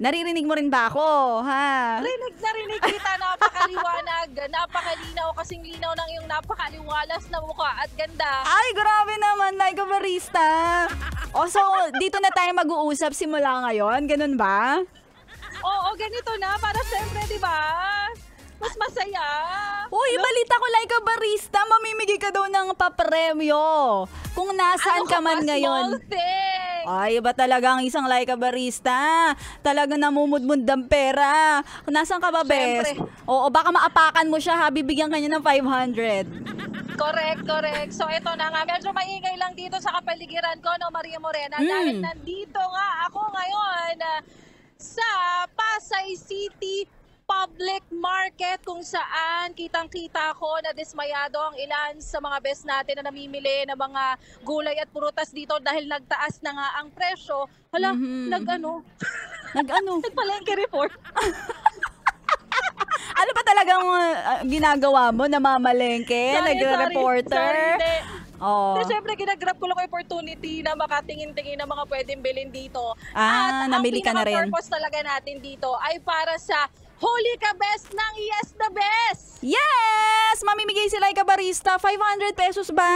Naririnig mo rin ba ako, ha? Narinig kita, napakaliwanag, napakalinaw, kasing linaw ng iyong napakaliwalas na mukha at ganda. Ay, grabe naman, like a barista. O, so, dito na tayo mag-uusap simula ngayon, ganun ba? Oo, ganito na, para syempre, di ba? Mas masaya. Uy, balita ko like a barista, mamimigay ka daw ng papremyo. Kung nasaan ka man ngayon. Small thing. Ay, iba talaga ang isang like a barista. Talaga namumudmud ng pera. Nasaan ka ba, Bes? Siyempre. Oo, baka maapakan mo siya, ha? Bibigyan ka niya ng 500. Correct. So ito na nga, medyo maingay lang dito sa kapaligiran ko, no, Maria Morena. Dahil nandito nga ako ngayon sa Pasay City Public Market, kung saan kitang-kita ko na dismayado ang ilan sa mga best natin na namimili ng mga gulay at prutas dito dahil nagtaas na nga ang presyo. Hala, nag-ano? Nagpalengke report. Ano ba talagang ginagawa mo? Namamalengke? Nagre-reporter? Sorry, hindi. Oh. So, syempre, ginagrab ko lang opportunity na makatingin-tingin ng mga pwedeng bilhin dito. Ah, at namili ka na rin. ang pinaka-purpose talaga natin dito ay para sa Huli Ka Best ng Yes the Best! Yes! Mamimigay sila like a barista. 500 pesos ba?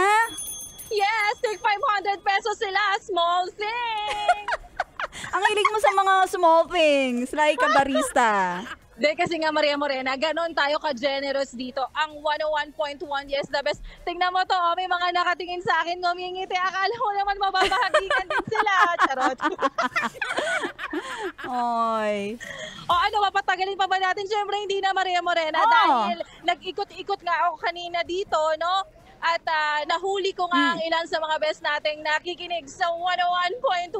Yes! Take 500 pesos sila! Small thing! Ang hilig mo sa mga small things, like a barista. De, kasi nga Maria Morena, ganon tayo ka-generous dito. Ang 101.1 Yes the Best. Tingnan mo to, oh, may mga nakatingin sa akin, ngumingiti. Akala ko naman mababahagikan din sila. Charot. Oy. O ano, mapatagalin pa ba natin? Siyempre, hindi na Maria Morena. Oh. Dahil nag-ikot-ikot nga ako kanina dito, no? At nahuli ko nga ang ilan sa mga best nating nakikinig sa 101.1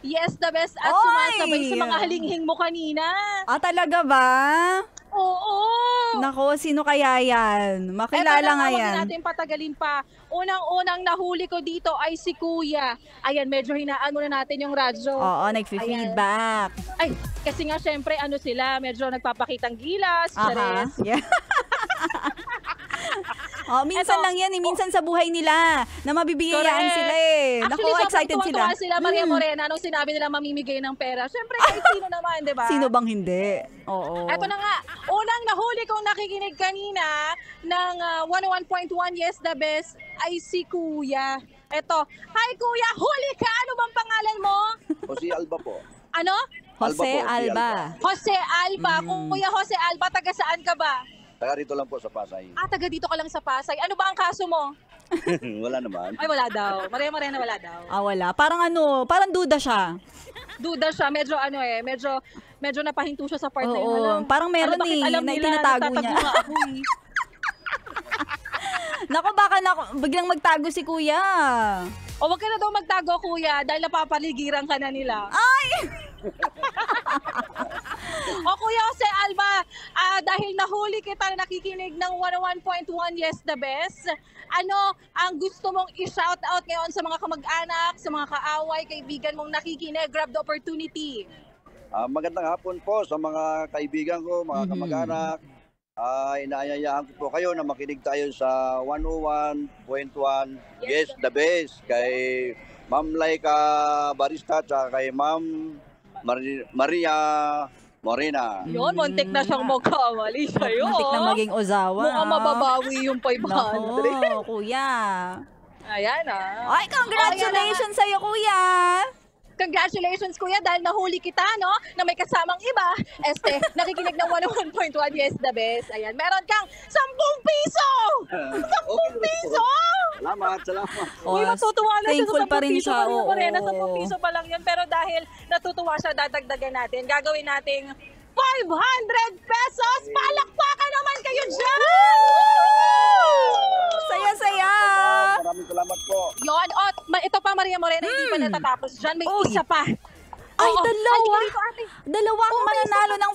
Yes the Best at Oy! sumasabay sa mga halinghing mo kanina. Ah, talaga ba? Oo! Nako, sino kaya yan? Makilala nga yan. Huwag natin patagalin pa. Unang-unang nahuli ko dito ay si Kuya. Ayan, medyo hinaan muna natin yung radyo. Oo, nag-feedback. Ay, kasi nga syempre ano sila, medyo nagpapakitang gilas. Aha. Yeah. Oh, minsan Eto, lang yan eh. Minsan sa buhay nila na mabibigyan Correct. sila eh. Actually, Naku, excited sila. tuwang-tuwa sila, Maria Morena, nung sinabi nila mamimigay ng pera. Siyempre, kahit sino naman, di ba? Sino bang hindi? Oo. Eto na nga, unang nahuli kong nakikinig kanina ng 101.1 Yes the Best ay si Kuya. Eto, hi Kuya, huli ka! Ano bang pangalan mo? Jose Alba po. Ano? Jose Alba po, Alba. Jose Alba. Kuya Jose Alba, taga saan ka ba? Taga rito lang po sa Pasay. Taga dito ka lang sa Pasay. Ano ba ang kaso mo? Wala naman. Ay, wala daw. Maria Morena, wala daw. Ah, wala. Parang parang duda siya. Duda siya, medyo medyo napahinto siya sa part na yun. Oo, Alam, parang meron bakit eh, alam na nila, itinatago nagtatago niya. nga ako eh. Naku, baka biglang magtago si kuya. O wag ka na daw magtago, kuya, dahil napapaligiran ka na nila. Ay! O kuya Jose Alba, dahil nahuli kita na nakikinig ng 101.1 Yes the Best, ano ang gusto mong i-shout out ngayon sa mga kamag-anak, sa mga kaaway, kaibigan mong nakikinig? Grab the opportunity. Magandang hapon po sa mga kaibigan ko, mga kamag-anak. Inaanyayahan ko po kayo na makinig tayo sa 101.1 Yes the Best kay Ma'am Laika Barista at kay Ma'am Maria Morena. Yun, muntik na siyang magkamali sa'yo. Muntik na maging Ozawa. Mukhang mababawi yung 500. Naku, kuya. Ayan Ay, congratulations sa'yo, kuya. Congratulations, kuya, dahil nahuli kita, no? Na may kasamang iba. Nakikinig ng 101.1 Yes the Best. Ayan, meron kang 10 piso! 10 piso! Salamat. Uy, matutuwa na siya thankful sa 10 pa rin piso. siya. Maria Oo. Morena, 10 piso pa lang yun. Pero dahil natutuwa siya, dadagdagan natin. Gagawin nating 500 pesos! Palakpakan naman kayo dyan! Saya-saya. Maraming salamat po. Yon, ito pa Maria Morena, hindi pa natatapos dyan. May Uy. isa pa. Ay, Oo, dalawa. halika dito, ate. Dalawa ang mananalo ng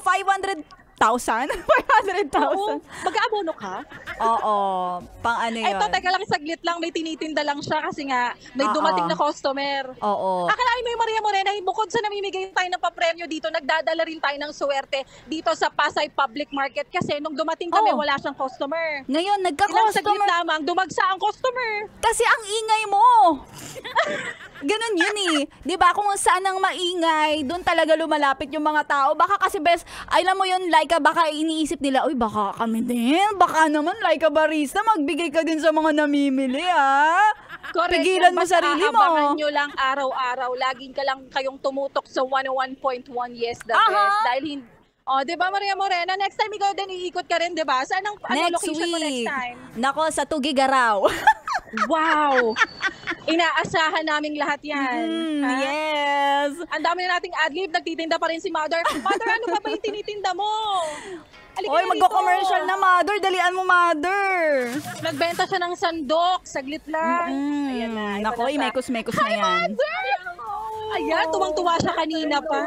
500,000? 500,000? Mag-aabono ka? Oo. Pang ano yun? Eto, teka lang, saglit lang. May tinitinda lang siya kasi nga may Oo. dumating na customer. Oo. Akalain mo yung Maria Morena, bukod bukod sa namimigay tayo ng papremyo dito, nagdadala rin tayo ng swerte dito sa Pasay Public Market kasi nung dumating kami, wala siyang customer. Ngayon, Ilang saglit nagka-customer. lamang, dumagsa ang customer. Kasi ang ingay mo. Ganun yun eh. Di ba kung saan ang maingay, doon talaga lumalapit yung mga tao. Baka kasi best, alam mo yun, Laika, baka iniisip nila, uy, baka kami din. Baka naman, Laika Barista, magbigay ka din sa mga namimili, ha? Correct. Pigilan mo Basta sarili mo. aabangan nyo lang araw-araw. Laging ka lang kayong tumutok sa 101.1 Yes the Aha. Best. Dahil hindi... Oh, 'di ba Maria Morena? Next time ikaw din iikot ka rin, 'di ba? Saan ang Next location mo next week. time? Nako, sa Tugigaraw. Wow! Inaasahan naming lahat 'yan. Ha? Yes. Ang dami na nating adlib, nagtitinda pa rin si Mother. Mother, ano pa ba yung tinitinda mo? Halika Oy, na magko-commercial dito. na, Mother. Dalian mo, Mother. Nagbenta siya ng sandok, saglit lang. Ayan na. ito Nako, na siya. mekos-mekos na yan. Ayan, tuwang-tuwa siya kanina pa.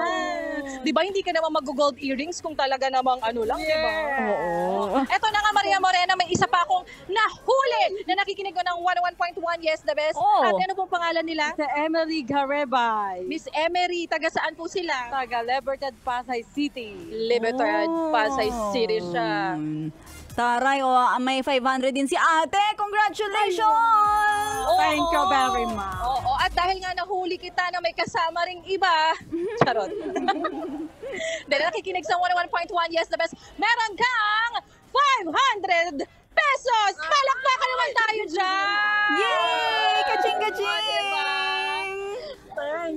Di ba hindi ka naman mag-gold earrings kung talaga namang ano lang, di ba? Oo. Eto na nga, Maria Morena, may isa pa akong nahuli na nakikinig ko ng 101.1 Yes the Best. Oh. At ano pong pangalan nila? Sa Emily Garebay. Miss Emery, taga saan po sila? Taga Libertad, Pasay City. Libertad, Pasay City siya. Taray, may 500 din si ate. Congratulations! Thank you very much. Oo, at dahil nga nahuli kita na may kasama ring iba, charot. Dahil nakikinig sa 101.1 Yes the Best, meron kang 500 pesos! Palakpakan naman tayo dyan! Yay! Kaching-kaching! Diba?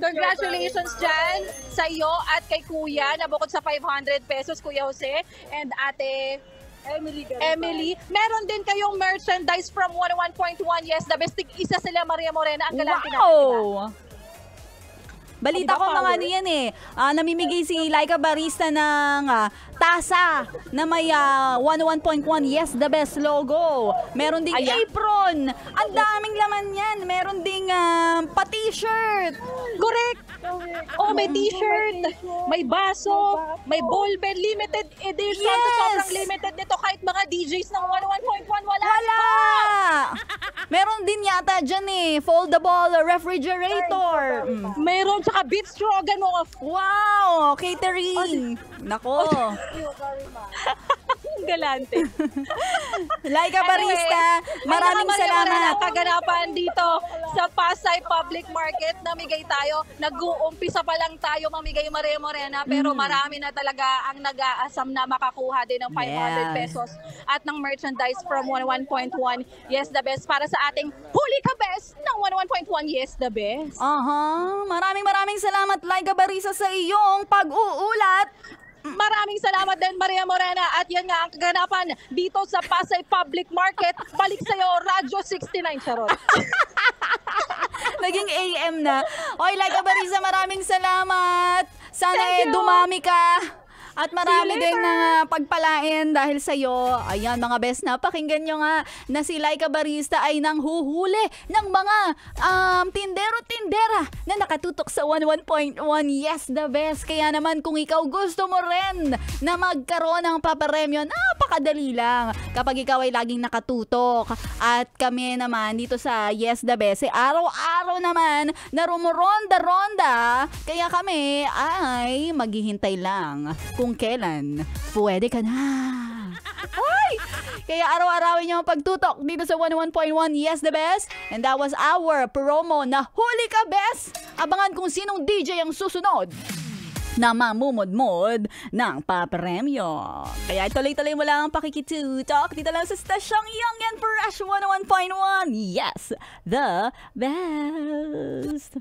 Congratulations dyan sa iyo at kay Kuya na bukod sa 500 pesos, Kuya Jose and Ate Emily. Meron din kayong merchandise from 101.1 Yes the Best. Isa sila, Maria Morena. Ang galante natin, diba? Wow! Balita Diba, ko mga power? ano yan eh. Namimigay si Laika Barista ng tasa na may 101.1 Yes the Best logo. Meron ding Ayan. apron. Ang daming laman yan. Meron ding pa-t-shirt. Correct! Oh, may t-shirt, may baso, may ball pen, limited edition. Yes! Sobrang limited nito kahit mga DJs ng 101.1 wala. Wala! Meron din yata dyan eh. Foldable refrigerator. Meron tsaka beef stroganoff. Wow! Catering. Nako. Galante. Laika Barista, maraming salamat. Kaganapan dito sa Pasay Public Market. Namigay tayo. Nag-uumpisa pa lang tayo mamigay, Maria Morena. Pero marami na talaga ang nag-aasam na makakuha din ng 500 Yes. pesos at ng merchandise from 101.1 Yes the Best para sa ating Huli Ka Best ng 101.1 Yes the Best. Maraming salamat, Laika Barista, sa iyong pag-uulat. Maraming salamat din, Maria Morena. At yan nga ang kaganapan dito sa Pasay Public Market. Balik sa'yo, Radyo 69, charot. Naging AM na. Oy, Laika Barista, maraming salamat. Sana Thank you. dumami ka. At marami See you din na pagpalain dahil sa'yo. Ayan mga best, napakinggan nyo nga na si Laika Barista ay nanghuhuli ng mga tindero-tindera na nakatutok sa 101.1 Yes the Best. Kaya naman kung ikaw gusto mo rin na magkaroon ng paparemyo, napakadali lang. Kapag ikaw ay laging nakatutok at kami naman dito sa Yes the Best, araw-araw naman na rumuronda-ronda. Kaya kami ay maghihintay lang kung kailan pwede ka na. Ay! Kaya araw-arawin niyo ang pagtutok dito sa 101.1 Yes the Best. And that was our promo na Huli Ka Best. Abangan kung sinong DJ ang susunod na mamumod-mod ng papremyo. Kaya tuloy-tuloy mo lang ang pakikitutok dito lang sa stasyong Young and Fresh 101.1. Yes, the best.